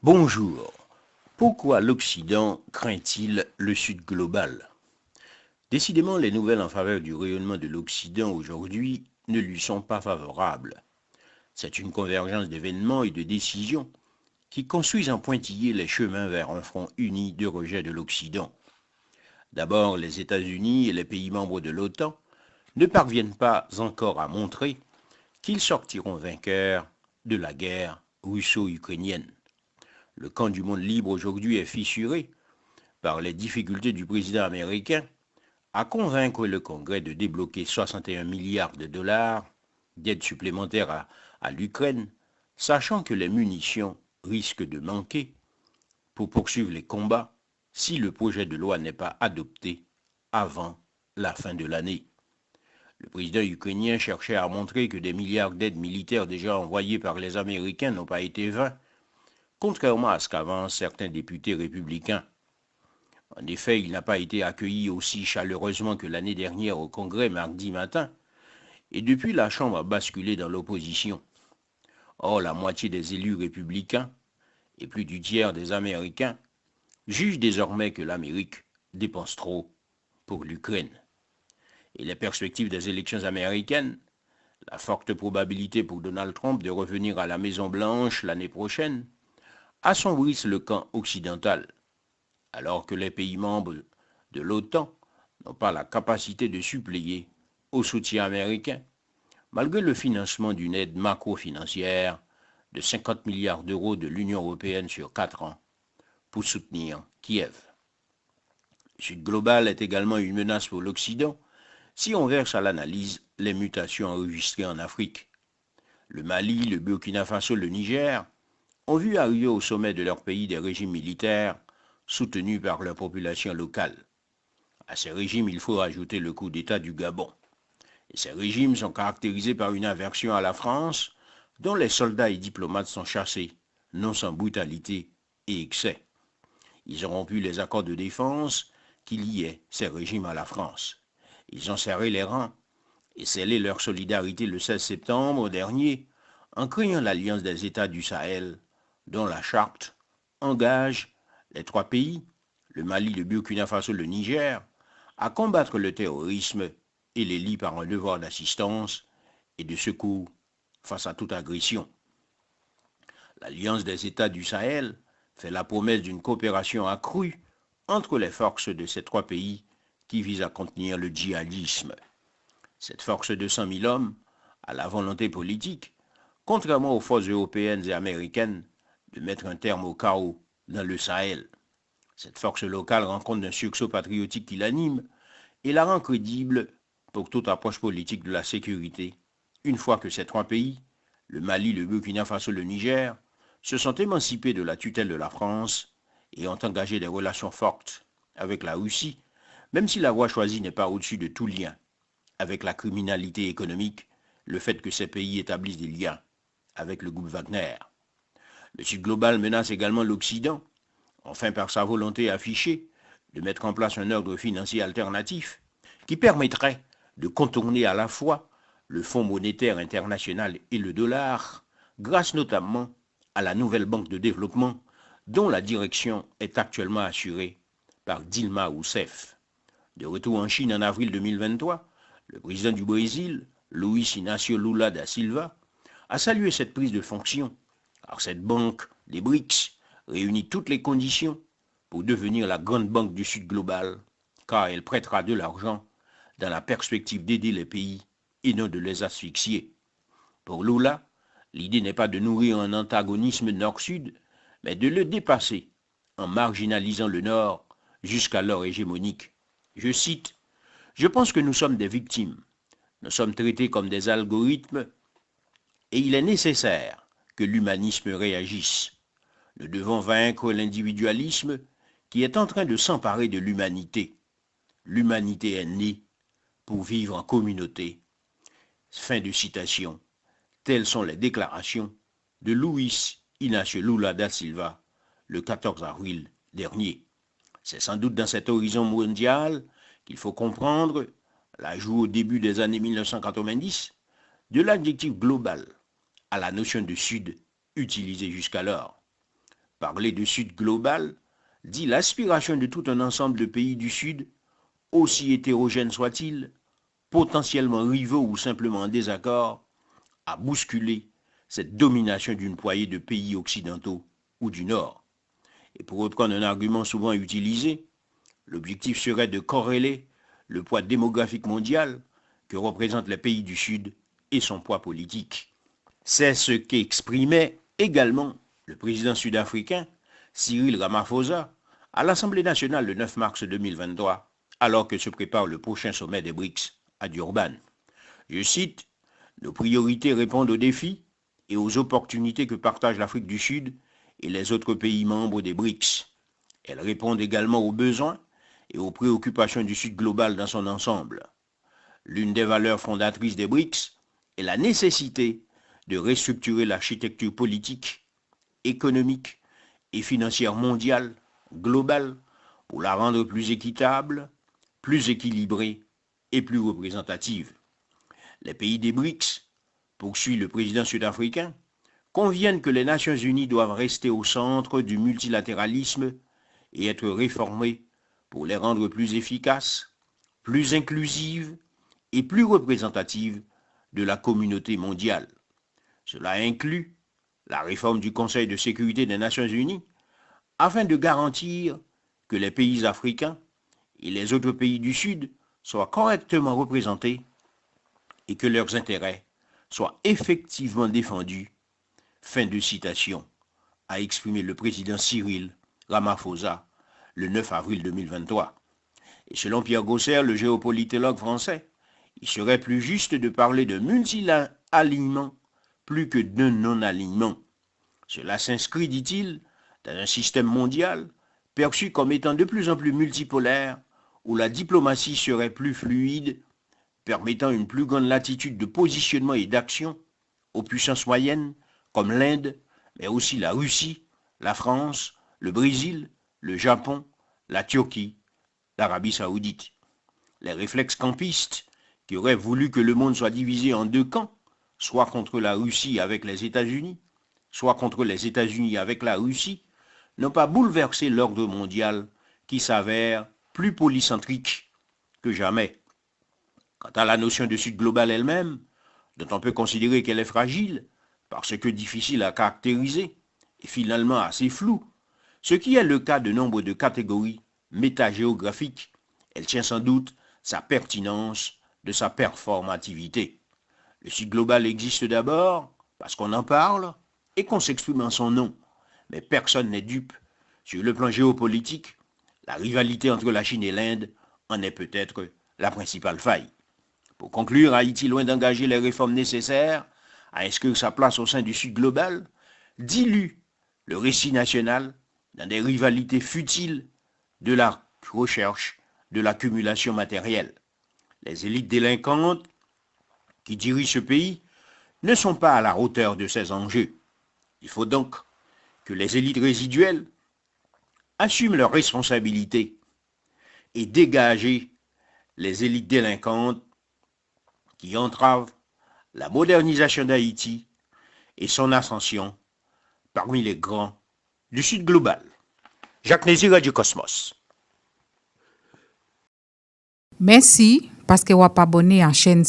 Bonjour. Pourquoi l'Occident craint-il le Sud global? Décidément, les nouvelles en faveur du rayonnement de l'Occident aujourd'hui ne lui sont pas favorables. C'est une convergence d'événements et de décisions qui construisent en pointillé les chemins vers un front uni de rejet de l'Occident. D'abord, les États-Unis et les pays membres de l'OTAN ne parviennent pas encore à montrer qu'ils sortiront vainqueurs de la guerre russo-ukrainienne. Le camp du monde libre aujourd'hui est fissuré par les difficultés du président américain à convaincre le Congrès de débloquer 61 milliards de dollars d'aide supplémentaire à l'Ukraine, sachant que les munitions risquent de manquer pour poursuivre les combats si le projet de loi n'est pas adopté avant la fin de l'année. Le président ukrainien cherchait à montrer que des milliards d'aides militaires déjà envoyées par les Américains n'ont pas été vains, contrairement à ce qu'avancent certains députés républicains. En effet, il n'a pas été accueilli aussi chaleureusement que l'année dernière au Congrès mardi matin, et depuis la Chambre a basculé dans l'opposition. Or, la moitié des élus républicains et plus du tiers des Américains jugent désormais que l'Amérique dépense trop pour l'Ukraine. Et les perspectives des élections américaines, la forte probabilité pour Donald Trump de revenir à la Maison-Blanche l'année prochaine, assombrissent le camp occidental, alors que les pays membres de l'OTAN n'ont pas la capacité de suppléer au soutien américain, malgré le financement d'une aide macro-financière de 50 milliards d'euros de l'Union européenne sur 4 ans pour soutenir Kiev. Le Sud global est également une menace pour l'Occident si on verse à l'analyse les mutations enregistrées en Afrique. Le Mali, le Burkina Faso, le Niger ont vu arriver au sommet de leur pays des régimes militaires soutenus par leur population locale. À ces régimes, il faut ajouter le coup d'État du Gabon. Et ces régimes sont caractérisés par une aversion à la France, dont les soldats et diplomates sont chassés, non sans brutalité et excès. Ils ont rompu les accords de défense qui liaient ces régimes à la France. Ils ont serré les rangs et scellé leur solidarité le 16 septembre dernier en créant l'Alliance des États du Sahel, dont la charte engage les trois pays, le Mali, le Burkina Faso, le Niger, à combattre le terrorisme et les lie par un devoir d'assistance et de secours face à toute agression. L'Alliance des États du Sahel fait la promesse d'une coopération accrue entre les forces de ces trois pays qui vise à contenir le djihadisme. Cette force de 100 000 hommes a la volonté politique, contrairement aux forces européennes et américaines, de mettre un terme au chaos dans le Sahel. Cette force locale rend compte d'un sursaut patriotique qui l'anime et la rend crédible pour toute approche politique de la sécurité, une fois que ces trois pays, le Mali, le Burkina Faso, le Niger, se sont émancipés de la tutelle de la France et ont engagé des relations fortes avec la Russie, même si la voie choisie n'est pas au-dessus de tout lien avec la criminalité économique, le fait que ces pays établissent des liens avec le groupe Wagner. Le Sud global menace également l'Occident, enfin par sa volonté affichée de mettre en place un ordre financier alternatif qui permettrait de contourner à la fois le Fonds monétaire international et le dollar, grâce notamment à la nouvelle banque de développement dont la direction est actuellement assurée par Dilma Rousseff. De retour en Chine en avril 2023, le président du Brésil, Luiz Inácio Lula da Silva, a salué cette prise de fonction, car cette banque des BRICS réunit toutes les conditions pour devenir la grande banque du Sud global, car elle prêtera de l'argent dans la perspective d'aider les pays et non de les asphyxier. Pour Lula, l'idée n'est pas de nourrir un antagonisme Nord-Sud, mais de le dépasser en marginalisant le Nord jusqu'alors hégémonique. Je cite, je pense que nous sommes des victimes. Nous sommes traités comme des algorithmes et il est nécessaire que l'humanisme réagisse. Nous devons vaincre l'individualisme qui est en train de s'emparer de l'humanité. L'humanité est née pour vivre en communauté. Fin de citation. Telles sont les déclarations de Luiz Inácio Lula da Silva le 14 avril dernier. C'est sans doute dans cet horizon mondial qu'il faut comprendre l'ajout au début des années 1990 de l'adjectif global à la notion de Sud utilisée jusqu'alors. Parler de Sud global dit l'aspiration de tout un ensemble de pays du Sud, aussi hétérogènes soient-ils, potentiellement rivaux ou simplement en désaccord, à bousculer cette domination d'une poignée de pays occidentaux ou du Nord. Et pour reprendre un argument souvent utilisé, l'objectif serait de corréler le poids démographique mondial que représentent les pays du Sud et son poids politique. C'est ce qu'exprimait également le président sud-africain Cyril Ramaphosa à l'Assemblée nationale le 9 mars 2023, alors que se prépare le prochain sommet des BRICS à Durban. Je cite, « Nos priorités répondent aux défis et aux opportunités que partagent l'Afrique du Sud et les autres pays membres des BRICS. Elles répondent également aux besoins et aux préoccupations du Sud global dans son ensemble. L'une des valeurs fondatrices des BRICS est la nécessité de restructurer l'architecture politique, économique et financière mondiale, globale, pour la rendre plus équitable, plus équilibrée et plus représentative. Les pays des BRICS, poursuit le président sud-africain, conviennent que les Nations unies doivent rester au centre du multilatéralisme et être réformées pour les rendre plus efficaces, plus inclusives et plus représentatives de la communauté mondiale. Cela inclut la réforme du Conseil de sécurité des Nations unies afin de garantir que les pays africains et les autres pays du Sud soient correctement représentés et que leurs intérêts soient effectivement défendus. Fin de citation, a exprimé le président Cyril Ramaphosa le 9 avril 2023. Et selon Pierre Gosser, le géopolitologue français, il serait plus juste de parler de multi-alignement plus que de non-alignement. Cela s'inscrit, dit-il, dans un système mondial perçu comme étant de plus en plus multipolaire, où la diplomatie serait plus fluide, permettant une plus grande latitude de positionnement et d'action aux puissances moyennes comme l'Inde, mais aussi la Russie, la France, le Brésil, le Japon, la Turquie, l'Arabie saoudite. Les réflexes campistes qui auraient voulu que le monde soit divisé en deux camps, soit contre la Russie avec les États-Unis, soit contre les États-Unis avec la Russie, n'ont pas bouleversé l'ordre mondial qui s'avère plus polycentrique que jamais. Quant à la notion de Sud global elle-même, dont on peut considérer qu'elle est fragile, parce que difficile à caractériser, et finalement assez floue, ce qui est le cas de nombre de catégories métagéographiques, elle tient sans doute sa pertinence de sa performativité. Le Sud global existe d'abord parce qu'on en parle et qu'on s'exprime en son nom, mais personne n'est dupe. Sur le plan géopolitique, la rivalité entre la Chine et l'Inde en est peut-être la principale faille. Pour conclure, Haïti, loin d'engager les réformes nécessaires à inscrire sa place au sein du Sud global, dilue le récit national dans des rivalités futiles de la recherche de l'accumulation matérielle. Les élites délinquantes qui dirigent ce pays ne sont pas à la hauteur de ces enjeux. Il faut donc que les élites résiduelles assument leurs responsabilités et dégager les élites délinquantes qui entravent la modernisation d'Haïti et son ascension parmi les grands du Sud global. Jacques Nézi, Radio Cosmos. Merci parce que vous êtes abonné à la chaîne.